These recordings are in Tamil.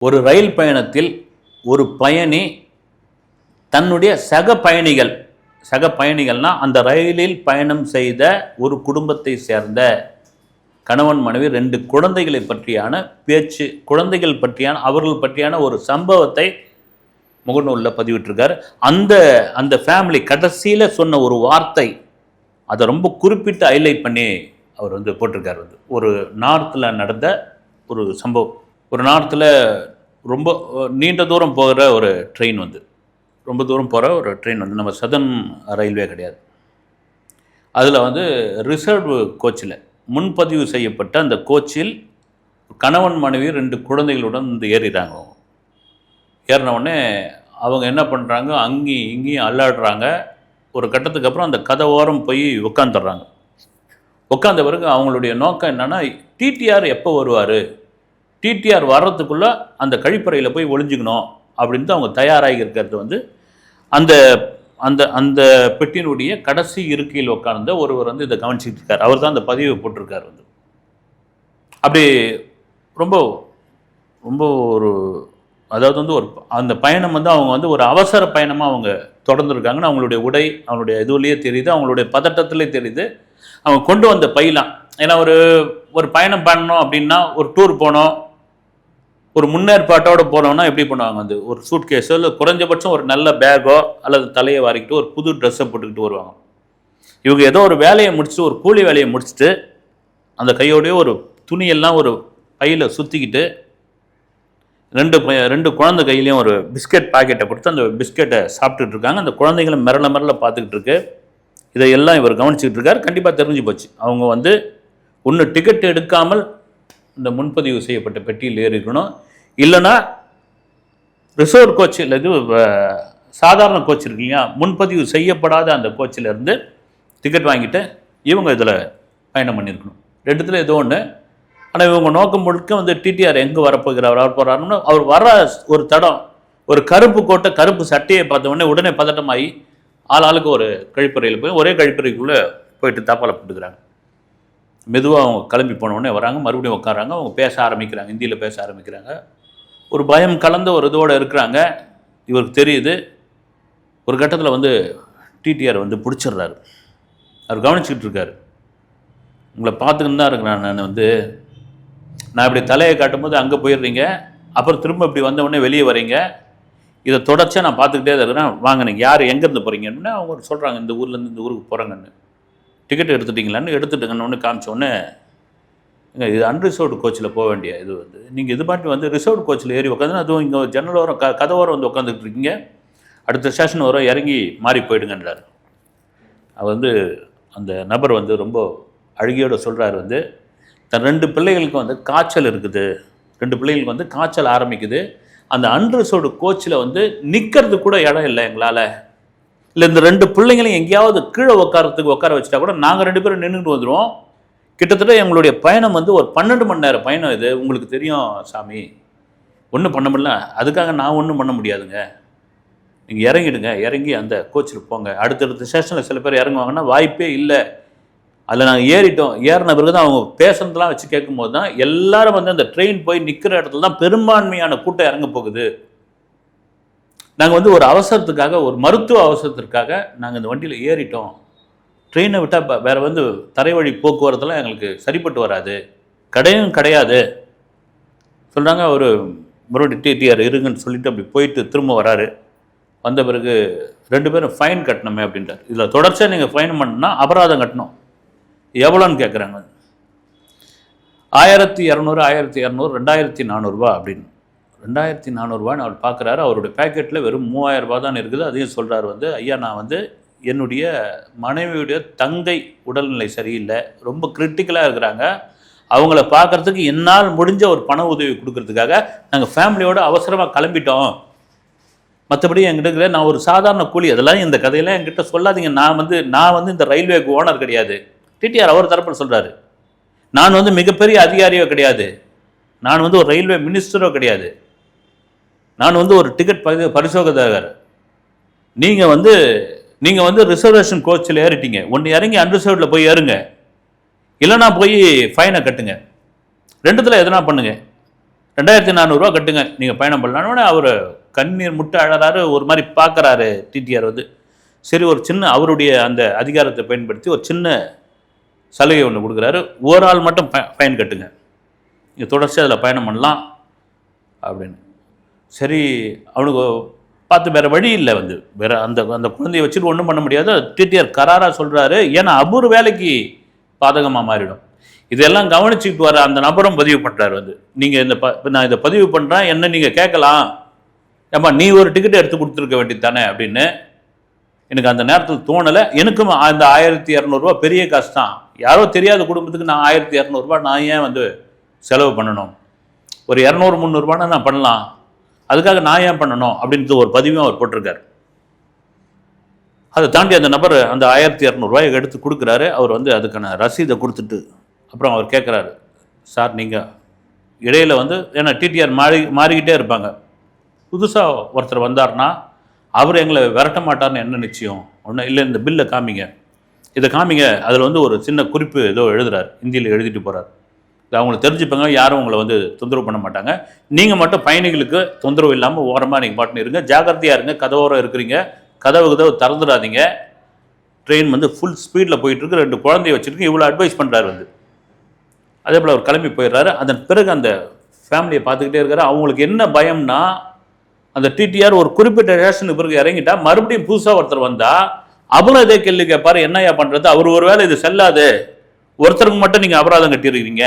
ஒரு ரயில் பயணத்தில் ஒரு பயணி தன்னுடைய சக பயணிகள்னா அந்த ரயிலில் பயணம் செய்த ஒரு குடும்பத்தை சேர்ந்த கணவன் மனைவி 2 குழந்தைகளை பற்றியான பேச்சு, குழந்தைகள் பற்றியான அவர்கள் பற்றியான ஒரு சம்பவத்தை முகநூலில் பதிவிட்டிருக்கார். அந்த ஃபேமிலி கடைசியில் சொன்ன ஒரு வார்த்தை அதை ரொம்ப குறிப்பிட்டு ஹைலைட் பண்ணி அவர் போட்டிருக்கார். ஒரு நார்த்தில் நடந்த ஒரு சம்பவம். ஒரு நார்த்தில் ரொம்ப நீண்ட தூரம் போகிற ஒரு ட்ரெயின் ரொம்ப தூரம் போகிற ஒரு ட்ரெயின் நம்ம சதர்ன் ரயில்வே கிடையாது. அதில் ரிசர்வ் கோச்சில் முன்பதிவு செய்யப்பட்ட அந்த கோச்சில் கணவன் மனைவி 2 குழந்தைகளுடன் ஏறிறாங்க. ஏறினவுடனே அவங்க என்ன பண்ணுறாங்க, அங்கேயும் இங்கேயும் அல்லாடுறாங்க. ஒரு கட்டத்துக்கு அப்புறம் அந்த கதவோரம் போய் உட்காந்துடுறாங்க. உட்காந்த பிறகு அவங்களுடைய நோக்கம் என்னென்னா, டிடிஆர் எப்போ வருவார், டிடிஆர் வர்றதுக்குள்ளே அந்த கழிப்பறையில் போய் ஒளிஞ்சிக்கணும் அப்படின்ட்டு அவங்க தயாராகி இருக்கிறது அந்த அந்த அந்த பெட்டியினுடைய கடைசி இருக்கையில் உட்கார்ந்த ஒருவர் இதை கவனிச்சிட்டு இருக்கார். அவர் தான் அந்த பதிவை போட்டிருக்கார். அப்படி ரொம்ப ரொம்ப ஒரு அதாவது ஒரு அந்த பயணம் அவங்க ஒரு அவசர பயணமாக அவங்க தொடர்ந்துருக்காங்கன்னு அவங்களுடைய உடை, அவங்களுடைய இதுலேயே தெரியுது, அவங்களுடைய பதட்டத்திலே தெரியுது. அவங்க கொண்டு வந்த பையலாம், ஏன்னா ஒரு பயணம் பண்ணணும் அப்படின்னா, ஒரு டூர் போனோம், ஒரு முன்னேற்பாட்டோடு போனோம்னா எப்படி பண்ணுவாங்க, ஒரு சூட் கேஸோ இல்லை குறைஞ்சபட்சம் ஒரு நல்ல பேக்கோ அல்லது தலையை வாரிக்கிட்டு ஒரு புது ட்ரெஸ்ஸை போட்டுக்கிட்டு வருவாங்க. இவங்க ஏதோ ஒரு வேலையை முடிச்சுட்டு, ஒரு கூலி வேலையை முடிச்சுட்டு அந்த கையோடைய ஒரு துணியெல்லாம் ஒரு பையில் சுற்றிக்கிட்டு 2 குழந்தை கையிலையும் ஒரு பிஸ்கெட் பாக்கெட்டை கொடுத்து அந்த பிஸ்கெட்டை சாப்பிட்டுட்டு இருக்காங்க. அந்த குழந்தைகளை மிரள பார்த்துக்கிட்டு இருக்கு. இதையெல்லாம் இவர் கவனிச்சுக்கிட்டு இருக்கார். கண்டிப்பாக தெரிஞ்சு போச்சு, அவங்க ஒன்று டிக்கெட் எடுக்காமல் இந்த முன்பதிவு செய்யப்பட்ட பெட்டியில் ஏறிக்கணும், இல்லைன்னா ரிசர்வ் கோச் இல்லை சாதாரண கோச் இருக்கு இல்லையா, முன்பதிவு செய்யப்படாத அந்த கோச்சில் இருந்து டிக்கெட் வாங்கிட்டு இவங்க இதில் பயணம் பண்ணியிருக்கணும். 2த்துல ஏதோ ஒன்று. ஆனால் இவங்க நோக்கம் முழுக்க டிடிஆர் எங்கே வரப்போகிறாருன்னு அவர் வர ஒரு தடம், ஒரு கருப்பு கோட்டை கருப்பு சட்டையை பார்த்த உடனே பதட்டமாகி ஆளுக்கு ஒரு கழிப்பறையில் போய் ஒரே கழிப்பறைக்குள்ளே போயிட்டு தாப்பால் போட்டுக்கிறாங்க. மெதுவாக அவங்க கிளம்பி போனவுடனே வராங்க, மறுபடியும் உட்காராங்க, அவங்க பேச ஆரம்பிக்கிறாங்க, ஹிந்தியில் பேச ஆரம்பிக்கிறாங்க. ஒரு பயம் கலந்த ஒரு இதோடு இருக்கிறாங்க. இவருக்கு தெரியுது. ஒரு கட்டத்தில் டிடிஆர் பிடிச்சிடுறாரு. அவர் கவனிச்சுக்கிட்டு இருக்காரு. உங்களை பார்த்துக்கிட்டு தான் இருக்கிறேன் நான் இப்படி தலையை காட்டும்போது அங்கே போயிடுறீங்க, அப்புறம் திரும்ப இப்படி வந்தவுடனே வெளியே வரீங்க, இதை தொடர்ச்சியாக நான் பார்த்துக்கிட்டே தான் இருக்கிறேன். வாங்க, நீங்கள் யார் எங்கேருந்து போகிறீங்கன்னு அவங்க சொல்கிறாங்க. இந்த ஊர்லேருந்து இந்த ஊருக்கு போகிறாங்கன்னு. டிக்கெட் எடுத்துட்டிங்களான்னு எடுத்துட்டுங்கன்னு காமிச்சோடனே, இது அன்ரிசர்வ்டு கோச்சில் போக வேண்டிய இது நீங்கள் இது பாட்டு ரிசர்வ்டு கோச்சில் ஏறி உட்காந்து, அதுவும் இங்கே ஜன்னல் ஓரம் கதவோரம் உட்காந்துக்கிட்டு இருக்கீங்க, அடுத்த ஸ்டேஷன் வரும், இறங்கி மாறி போயிடுங்கன்றார். அவர் அந்த நபர் ரொம்ப அழுகியோடு சொல்கிறார், தன் 2 பிள்ளைகளுக்கு காய்ச்சல் இருக்குது, 2 பிள்ளைகளுக்கு காய்ச்சல் ஆரம்பிக்குது, அந்த அன்ரிசர்வ்டு கோச்சில் நிற்கிறது கூட இடம் இல்லை எங்களால், இல்லை இந்த 2 பிள்ளைங்களையும் எங்கேயாவது கீழே உட்கார வச்சுட்டா கூட நாங்கள் 2 பேரும் நின்றுட்டு வந்துடுவோம். கிட்டத்தட்ட எங்களுடைய பயணம் ஒரு 12 மணி நேரம் பயணம். இது உங்களுக்கு தெரியும் சாமி, ஒன்றும் பண்ண முடியல, அதுக்காக நான் ஒன்றும் பண்ண முடியாதுங்க, நீங்கள் இறங்கிடுங்க, இறங்கி அந்த கோச்சில் போங்க. அடுத்தடுத்த ஸ்டேஷனில் சில பேர் இறங்குவாங்கன்னா வாய்ப்பே இல்லை. அதில் நாங்கள் ஏறிட்டோம். ஏறின பிறகு தான் அவங்க பேசுறதுலாம் வச்சு கேட்கும்போது தான் எல்லாரும் அந்த ட்ரெயின் போய் நிற்கிற இடத்துல தான் பெரும்பான்மையான கூட்டம் இறங்க போகுது. நாங்கள் ஒரு அவசரத்துக்காக, ஒரு மருத்துவ அவசரத்திற்காக நாங்கள் இந்த வண்டியில் ஏறிட்டோம். ட்ரெயினை விட்டால் வேறு தரை வழி போக்குவரத்துலாம் எங்களுக்கு சரிப்பட்டு வராது, கடையும் கிடையாது சொல்கிறாங்க. ஒரு மறுபடியும் டிடிஆர் இருங்கன்னு சொல்லிட்டு அப்படி போயிட்டு திரும்ப வராரு. வந்த பிறகு 2 பேரும் ஃபைன் கட்டணுமே அப்படின்றார். இதில் தொடர்ச்சியாக நீங்கள் ஃபைன் பண்ணணும்னா அபராதம் கட்டணும். எவ்வளோன்னு கேட்குறாங்க. 1200, 1200, 2400 ரூபா அப்படின்னு. 2400 ரூபான்னு அவர் பார்க்குறாரு. அவருடைய பேக்கெட்டில் வெறும் 3000 ரூபா தான் இருக்குது. அதையும் சொல்கிறார், ஐயா நான் என்னுடைய மனைவியுடைய தங்கை உடல்நிலை சரியில்லை, ரொம்ப கிரிட்டிக்கலாக இருக்கிறாங்க, அவங்கள பார்க்குறதுக்கு என்னால் முடிஞ்ச ஒரு பண உதவி கொடுக்கறதுக்காக நாங்கள் ஃபேமிலியோடு அவசரமாக கிளம்பிட்டோம், மற்றபடி என்கிட்ட நான் ஒரு சாதாரண கூலி, அதெல்லாம் இந்த கதையெல்லாம் என்கிட்ட சொல்லாதீங்க, நான் இந்த ரயில்வேக்கு ஓனர் கிடையாது. டிடிஆர் அவர் தரப்பில் சொல்கிறாரு, நான் மிகப்பெரிய அதிகாரியோ கிடையாது, நான் ஒரு ரயில்வே மினிஸ்டரோ கிடையாது, நான் ஒரு டிக்கெட் பரிசோதகர். நீங்கள் ரிசர்வேஷன் கோச்சில் ஏறிட்டீங்க, ஒன்று இறங்கி அன்ரிசர்வ்டில் போய் ஏறுங்க, இல்லைனா போய் ஃபைனை கட்டுங்க, 2த்துல எதனா பண்ணுங்க. 2400 கட்டுங்க நீங்கள் பயணம் பண்ணலான்னு அவர் கண்ணீர் முட்டை அழறாரு. ஒரு மாதிரி பார்க்குறாரு டிடிஆர் வந்து. சரி ஒரு சின்ன அவருடைய அந்த அதிகாரத்தை பயன்படுத்தி ஒரு சின்ன சலுகை ஒன்று கொடுக்குறாரு. ஒரு ஆள் மட்டும் ஃபைன் கட்டுங்க, நீங்கள் தொடர்ச்சி அதில் பயணம் பண்ணலாம் அப்படின்னு. சரி அவனுக்கு பார்த்து வேறு வழி இல்லை வந்து, வேறு அந்த அந்த குழந்தைய வச்சுட்டு ஒன்றும் பண்ண முடியாது. டிடிஆர் கராராக சொல்கிறாரு, ஏன்னா அபூர் வேலைக்கு பாதகமாக மாறிடும். இதெல்லாம் கவனிச்சுக்கிட்டு வர அந்த நபரும் பதிவு பண்ணுறாரு வந்து, நீங்கள் இந்த நான் இதை பதிவு பண்ணுறேன், என்ன நீங்கள் கேட்கலாம், ஏம்மா நீ ஒரு டிக்கெட் எடுத்து கொடுத்துருக்க வேண்டியது தானே அப்படின்னு எனக்கு அந்த நேரத்தில் தோணலை. எனக்கும் அந்த 1200 பெரிய காசு தான். யாரோ தெரியாத குடும்பத்துக்கு நான் 1200 நான் ஏன் வந்து செலவு பண்ணணும், ஒரு 200-300 நான் பண்ணலாம், அதுக்காக நான் ஏன் பண்ணணும் அப்படின்றது ஒரு பதிவும் அவர் போட்டிருக்காரு. அதை தாண்டி அந்த நபர் அந்த 1200 எடுத்து கொடுக்குறாரு. அவர் வந்து அதுக்கான ரசீதை கொடுத்துட்டு அப்புறம் அவர் கேட்குறாரு, சார் நீங்கள் இடையில் வந்து, ஏன்னா டிடிஆர் மாறிக்கிட்டே இருப்பாங்க, புதுசாக ஒருத்தர் வந்தார்னா அவர் எங்களை விரட்ட மாட்டார்னு என்ன நிச்சயம், ஒன்றும் இல்லை, இந்த பில்லை காமிங்க, இதை காமிங்க, அதில் வந்து ஒரு சின்ன குறிப்பு ஏதோ எழுதுறாரு, ஹிந்தியில் எழுதிட்டு போகிறார். இது அவங்களுக்கு தெரிஞ்சுப்பாங்க, யாரும் உங்களை வந்து தொந்தரவு பண்ண மாட்டாங்க, நீங்கள் மட்டும் பயணிகளுக்கு தொந்தரவு இல்லாமல் ஓரமாக நீங்கள் பாட்டுன்னு இருங்க, ஜாகிரதையாக இருங்க, கதவோரம் இருக்கிறீங்க, கதவு திறந்துடாதீங்க, ட்ரெயின் வந்து ஃபுல் ஸ்பீடில் போயிட்டுருக்கு, 2 குழந்தைய வச்சுருக்கு, இவ்வளோ அட்வைஸ் பண்ணுறாரு வந்து. அதே போல் அவர் கிளம்பி போயிடுறாரு. அதன் பிறகு அந்த ஃபேமிலியை பார்த்துக்கிட்டே இருக்காரு. அவங்களுக்கு என்ன பயம்னா, அந்த டிடிஆர் ஒரு குறிப்பிட்ட ரேஷனுக்கு பிறகு இறங்கிட்டா மறுபடியும் புதுசாக ஒருத்தர் வந்தால் அவரும் இதே கேள்வி கேட்பார், என்னையா பண்ணுறது, அவர் ஒரு வேளை இது செல்லாது, ஒருத்தருக்கு மட்டும் நீங்கள் அபராதம் கட்டியிருக்கீங்க,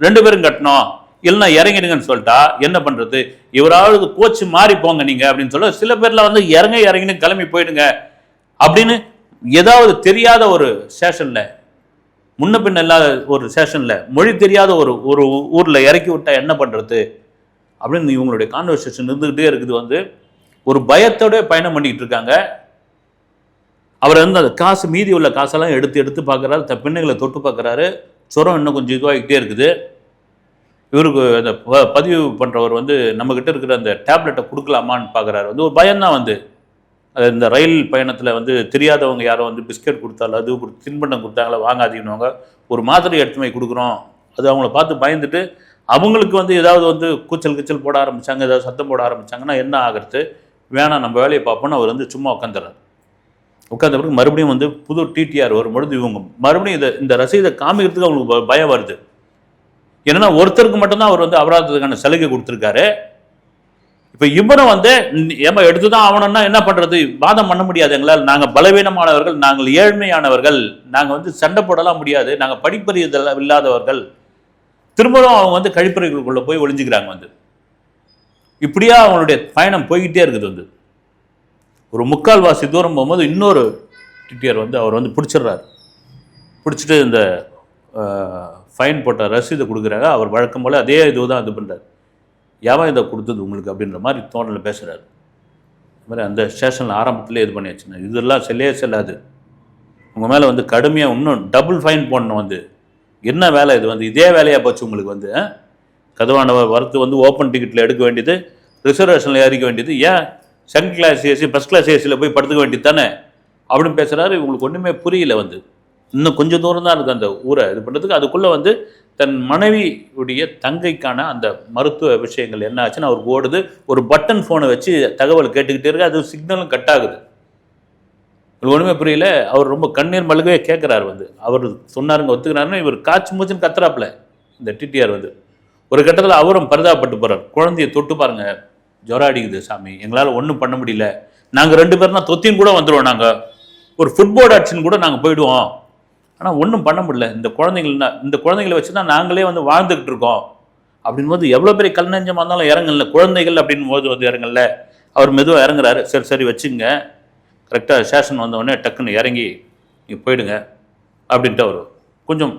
2 பேரும் கட்டணும், இல்லைன்னா இறங்கிடுங்கன்னு சொல்லிட்டா என்ன பண்ணுறது, இவராவது கோச்சு மாறி போங்க நீங்கள் அப்படின்னு சொல்ல, சில பேரில் வந்து இறங்கின்னு கிளம்பி போயிடுங்க அப்படின்னு ஏதாவது தெரியாத ஒரு ஸ்டேஷனில், முன்ன பின் இல்லாத ஒரு ஸ்டேஷனில், மொழி தெரியாத ஒரு ஊரில் இறக்கி விட்டால் என்ன பண்ணுறது அப்படின்னு இவங்களுடைய கான்வர்சேஷன் இருந்துக்கிட்டே இருக்குது. வந்து ஒரு பயத்தோட பயணம் பண்ணிக்கிட்டு இருக்காங்க. அவர் வந்து அந்த காசு, மீதி உள்ள காசெல்லாம் எடுத்து பார்க்குறாரு, பின்னைகளை தொட்டு பார்க்குறாரு, சுரம் இன்னும் கொஞ்சம் இதுவாகிக்கிட்டே இருக்குது. இவருக்கு அந்த பதிவு பண்ணுறவர் வந்து நம்மக்கிட்ட இருக்கிற அந்த டேப்லெட்டை கொடுக்கலாமான்னு பார்க்குறாரு. வந்து ஒரு பயம்தான் வந்து, இந்த ரயில் பயணத்தில் வந்து தெரியாதவங்க யாரோ வந்து பிஸ்கெட் கொடுத்தாலும் அது தின்பண்டம் கொடுத்தாங்களா வாங்காதீங்கன்னு, ஒரு மாத்திரை எடுத்து போய் கொடுக்குறோம், அது அவங்கள பார்த்து பயந்துட்டு அவங்களுக்கு வந்து ஏதாவது வந்து கூச்சல் போட ஆரம்பித்தாங்க, ஏதாவது சத்தம் போட ஆரம்பித்தாங்கன்னா என்ன ஆகிறது, வேணாம் நம்ம வேலையை பார்ப்போன்னு அவர் வந்து சும்மா உட்காந்துறாரு. உட்காந்த பிறகு மறுபடியும் வந்து புது டிடிஆர் வரும்பொழுது இவங்க மறுபடியும் இந்த ரசீதை காமிக்கிறதுக்கு அவங்களுக்கு பயம் வருது. ஏன்னா ஒருத்தருக்கு மட்டும்தான் அவர் வந்து அபராதத்துக்கான சலுகை கொடுத்துருக்காரு. இப்போ இவரும் வந்து ஏமா எடுத்து தான் ஆகணும்னா என்ன பண்ணுறது, வாதம் பண்ண முடியாது எங்களால், நாங்கள் பலவீனமானவர்கள், நாங்கள் ஏழ்மையானவர்கள், நாங்கள் வந்து சண்டை போடலாம் முடியாது, நாங்கள் படிப்பறிவு இல்லாதவர்கள், திரும்பவும் அவங்க வந்து கழிப்பறைகளுக்குள்ளே போய் ஒளிஞ்சுக்கிறாங்க. வந்து இப்படியா அவங்களுடைய பயணம் போய்கிட்டே இருக்குது. வந்து ஒரு 3/4 தூரம் போகும்போது இன்னொரு டிடிஆர் வந்து அவர் வந்து பிடிச்சிடுறாரு. பிடிச்சிட்டு இந்த ஃபைன் போட்ட ரசீதை கொடுக்குறாங்க. அவர் வழக்கம் போல் அதே இதுதான் இது பண்ணுறாரு, யாவன் இதை கொடுத்தது உங்களுக்கு அப்படின்ற மாதிரி தோணலில் பேசுகிறாரு. இது மாதிரி அந்த ஸ்டேஷனில் ஆரம்பத்திலே இது பண்ணி வச்சுன்னா இதெல்லாம் செல்லாது, உங்கள் மேலே வந்து கடுமையாக இன்னும் டபுள் ஃபைன் போடணும், வந்து என்ன வேலை இது, வந்து இதே வேலையாக போச்சு உங்களுக்கு, வந்து கதவான வரத்து வந்து ஓப்பன் டிக்கெட்டில் எடுக்க வேண்டியது, ரிசர்வேஷனில் ஏறிக்க வேண்டியது, ஏன் second class AC first class ஏசியில் போய் படுத்துக்க வேண்டியது தானே அப்படின்னு பேசுகிறாரு. இவங்களுக்கு ஒன்றுமே புரியல. வந்து இன்னும் கொஞ்சம் தூரம் தான் இருக்குது அந்த ஊரை இது பண்ணுறதுக்கு. அதுக்குள்ளே வந்து தன் மனைவியுடைய தங்கைக்கான அந்த மருத்துவ விஷயங்கள் என்ன ஆச்சுன்னு அவருக்கு ஓடுது. ஒரு பட்டன் ஃபோனை வச்சு தகவல் கேட்டுக்கிட்டே இருக்கு, அது சிக்னலும் கட் ஆகுது. ஒன்றுமே புரியல. அவர் ரொம்ப கண்ணீர் மல்கவே கேட்குறாரு. வந்து அவர் சொன்னாருங்க, ஒத்துக்கிறாருன்னு இவர் காய்ச்சி மூச்சுன்னு கத்துறாப்புல இந்த டிடிஆர். வந்து ஒரு கட்டத்தில் அவரும் பரிதாபப்பட்டு போகிறார். குழந்தைய தொட்டு பாருங்க, ஜுரம் அடிக்குது சாமி, எங்களால் ஒன்றும் பண்ண முடியல, நாங்கள் 2 பேர்னா தொத்தின்னு கூட வந்துடுவோம், நாங்கள் ஒரு ஃபுட்பால் ஆக்ஷன் கூட நாங்கள் போயிடுவோம், ஆனால் ஒன்றும் பண்ண முடியல, இந்த குழந்தைங்களை வச்சு தான் நாங்களே வந்து வாழ்ந்துக்கிட்டு இருக்கோம் அப்படின் போது எவ்வளோ பெரிய கல்நெஞ்சமாக இருந்தாலும் இறங்கல, குழந்தைகள் அப்படின் போது வந்து இறங்கல. அவர் மெதுவாக இறங்குறாரு. சரி வச்சுங்க, கரெக்டாக ஸ்டேஷன் வந்தவொடனே டக்குன்னு இறங்கி நீங்கள் போயிடுங்க அப்படின்ட்டு அவர் கொஞ்சம்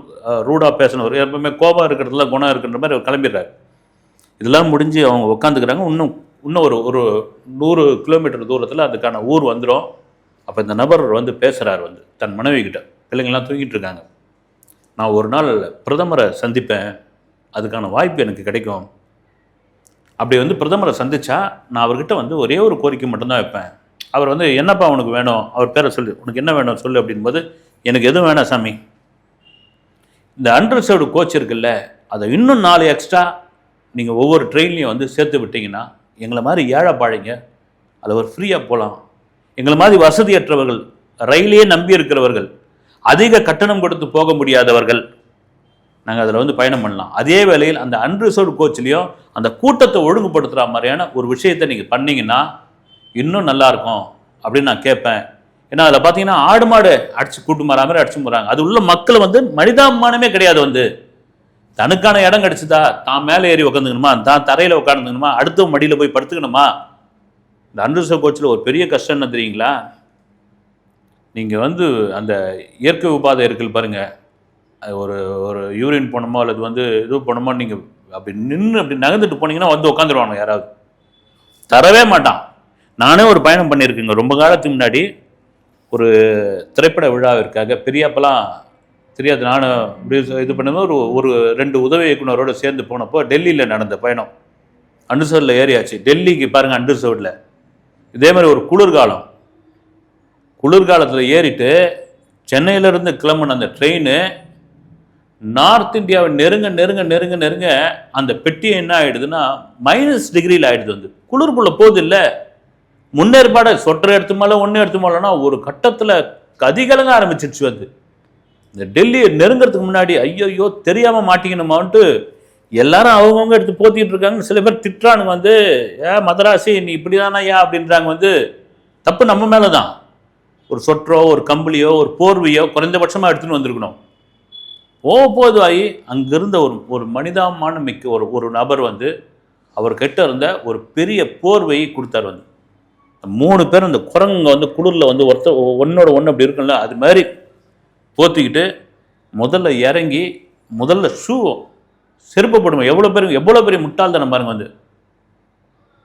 ரூடாக பேசினவர், எப்பவுமே கோபம் இருக்கிறதுல குணம் இருக்குன்ற மாதிரி அவர் கிளம்பிடுறாரு. இதெல்லாம் முடிஞ்சு அவங்க உட்காந்துக்கிறாங்க. இன்னும் ஒரு 100 கிலோமீட்டர் தூரத்தில் அதுக்கான ஊர் வந்துடும். அப்போ இந்த நபர் வந்து பேசுகிறார், வந்து தன் மனைவி கிட்ட, பிள்ளைங்கள்லாம் தூங்கிட்டு இருக்காங்க, நான் ஒரு நாள் பிரதமரை சந்திப்பேன், அதுக்கான வாய்ப்பு எனக்கு கிடைக்கும், அப்படி வந்து பிரதமரை சந்தித்தா நான் அவர்கிட்ட வந்து ஒரே ஒரு கோரிக்கை மட்டும்தான் வைப்பேன். அவர் வந்து என்னப்பா உனக்கு வேணும், அவர் பேரை சொல்லு, உனக்கு என்ன வேணும் சொல்லு அப்படின்போது, எனக்கு எதுவும் வேணாம் சாமி, இந்த அன்ரிசர்வ்டு கோச் இருக்குல்ல அதை இன்னும் 4 எக்ஸ்ட்ரா நீங்கள் ஒவ்வொரு ட்ரெயின்லையும் வந்து சேர்த்து விட்டீங்கன்னா எங்களை மாதிரி ஏழைப்பாழைங்க அதில் ஒரு ஃப்ரீயாக போகலாம். எங்களை மாதிரி வசதியற்றவர்கள், ரயிலையே நம்பி இருக்கிறவர்கள், அதிக கட்டணம் கொடுத்து போக முடியாதவர்கள் நாங்கள் அதில் வந்து பயணம் பண்ணலாம். அதே வேளையில் அந்த அன்ரிசர்வ்டு கோச்லேயும் அந்த கூட்டத்தை ஒழுங்குபடுத்துகிற மாதிரியான ஒரு விஷயத்தை நீங்கள் பண்ணிங்கன்னா இன்னும் நல்லாயிருக்கும் அப்படின்னு நான் கேட்பேன். ஏன்னா அதில் பார்த்தீங்கன்னா ஆடு மாடு அடிச்சு கூட்டு மாற மாதிரி அடிச்சு போகிறாங்க. அது உள்ள மக்கள் வந்து மனிதாபிமானமே கிடையாது. வந்து தனக்கான இடம் கிடச்சிதா தான் மேலே ஏறி உட்காந்துக்கணுமா, தான் தரையில் உட்காந்துக்கணுமா, அடுத்த மடியில் போய் படுத்துக்கணுமா? இந்த அன்ரிசர்வ் கோச்சில் ஒரு பெரிய கஷ்டம் என்ன தெரியுங்களா? நீங்கள் வந்து அந்த இயற்கை உபாதை இருக்குது பாருங்கள், ஒரு ஒரு யூரின் போனோமோ அல்லது வந்து இது போனோமோ, நீங்கள் அப்படி நின்று அப்படி நகர்ந்துட்டு போனீங்கன்னா வந்து உட்காந்துருவாங்க யாராவது, தரவே மாட்டான். நானே ஒரு பயணம் பண்ணியிருக்கேங்க ரொம்ப காலத்துக்கு முன்னாடி. ஒரு திரைப்பட விழாவிற்காக பெரியப்பெல்லாம் தெரியாது, நான் இப்படி இது பண்ணும்போது ஒரு 2 உதவி இயக்குனரோடு சேர்ந்து போனப்போ டெல்லியில் நடந்த பயணம். அன்ரிசர்வில் ஏறியாச்சு. டெல்லிக்கு பாருங்கள், அன்ரிசர்வில் இதே மாதிரி ஒரு குளிர்காலத்தில் ஏறிட்டு சென்னையிலேருந்து கிளம்புன அந்த ட்ரெயின் நார்த் இந்தியாவை நெருங்க நெருங்க நெருங்க நெருங்க அந்த பெட்டி என்ன ஆகிடுதுன்னா -டிகிரியில் ஆகிடுது. வந்து குளிர்குள்ளே போகுது இல்லை, முன்னேற்பாடு சொட்டர் எடுத்து மேலே ஒன்று எடுத்து மேலேனா ஒரு கட்டத்தில் கதிகலங்க ஆரம்பிச்சிடுச்சு. வந்து இந்த டெல்லியை நெருங்கிறதுக்கு முன்னாடி ஐயோ தெரியாமல் மாட்டிக்கணுமான்ட்டு எல்லாரும் அவங்கவுங்க எடுத்து போத்திட்டு இருக்காங்க. சில பேர் திட்டுறானுங்க, வந்து மதராசி நீ இப்படி தானா அப்படின்றாங்க. வந்து தப்பு நம்ம மேலே தான். ஒரு சொட்டரோ ஒரு கம்பளியோ ஒரு போர்வையோ குறைந்தபட்சமாக எடுத்துன்னு வந்திருக்கணும். போது ஆகி அங்கிருந்த ஒரு மனிதாபிமான மிக்க ஒரு நபர் வந்து அவர் கிட்ட இருந்த ஒரு பெரிய போர்வையை கொடுத்தார். வந்து 3 பேர் அந்த குரங்குங்க வந்து குளிரில் வந்து ஒருத்தர் ஒன்னோட ஒன்று அப்படி இருக்குல்ல, அது மாதிரி போத்திக்கிட்டு முதல்ல இறங்கி முதல்ல செருப்பு போடுவோம். எவ்வளோ பெரிய முட்டாள்தனம் பாருங்க. வந்து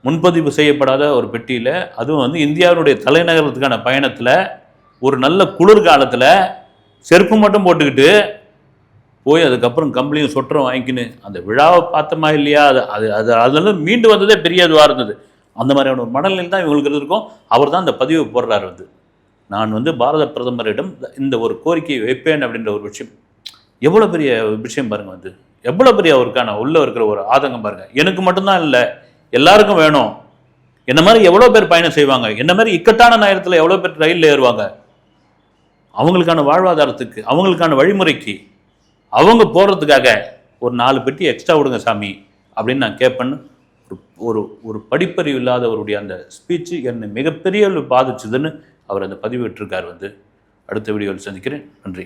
முன்பதிவு செய்யப்படாத ஒரு பெட்டியில், அதுவும் வந்து இந்தியாவினுடைய தலைநகரத்துக்கான பயணத்தில் ஒரு நல்ல குளிர்காலத்தில் செருப்பு மட்டும் போட்டுக்கிட்டு போய் அதுக்கப்புறம் கம்பளியும் சொட்டரும் வாங்கிக்கின்னு அந்த விழாவை பார்த்தோமா இல்லையா, அதெல்லாம் மீண்டு வந்ததே பெரிய இதுவாக இருந்தது. அந்த மாதிரியான ஒரு மனநிலையில் தான் இவங்களுக்கு இருக்கும். அவர் தான் அந்த பதிவு போடுறாரு. வந்து நான் வந்து பாரத பிரதமரிடம் இந்த ஒரு கோரிக்கையை வைப்பேன் அப்படின்ற ஒரு விஷயம், எவ்வளோ பெரிய விஷயம் பாருங்கள். வந்து எவ்வளோ பெரிய அவருக்கான உள்ளே இருக்கிற ஒரு ஆதங்கம் பாருங்கள். எனக்கு மட்டும்தான் இல்லை, எல்லாருக்கும் வேணும். என்ன மாதிரி எவ்வளோ பேர் பயணம் செய்வாங்க, என்ன மாதிரி இக்கட்டான நேரத்தில் எவ்வளோ பேர் ரயிலில் ஏறுவாங்க, அவங்களுக்கான வாழ்வாதாரத்துக்கு, அவங்களுக்கான வழிமுறைக்கு, அவங்க போகிறதுக்காக ஒரு 4 பெட்டி எக்ஸ்ட்ரா விடுங்க சாமி அப்படின்னு நான் கேட்பேன்னு ஒரு படிப்பறிவு இல்லாதவருடைய அந்த ஸ்பீச்சு என்னை மிகப்பெரிய பாதிச்சுதுன்னு அவர் அந்த பதிவிட்டிருக்கார். வந்து அடுத்த வீடியோவில் சந்திக்கிறேன். நன்றி.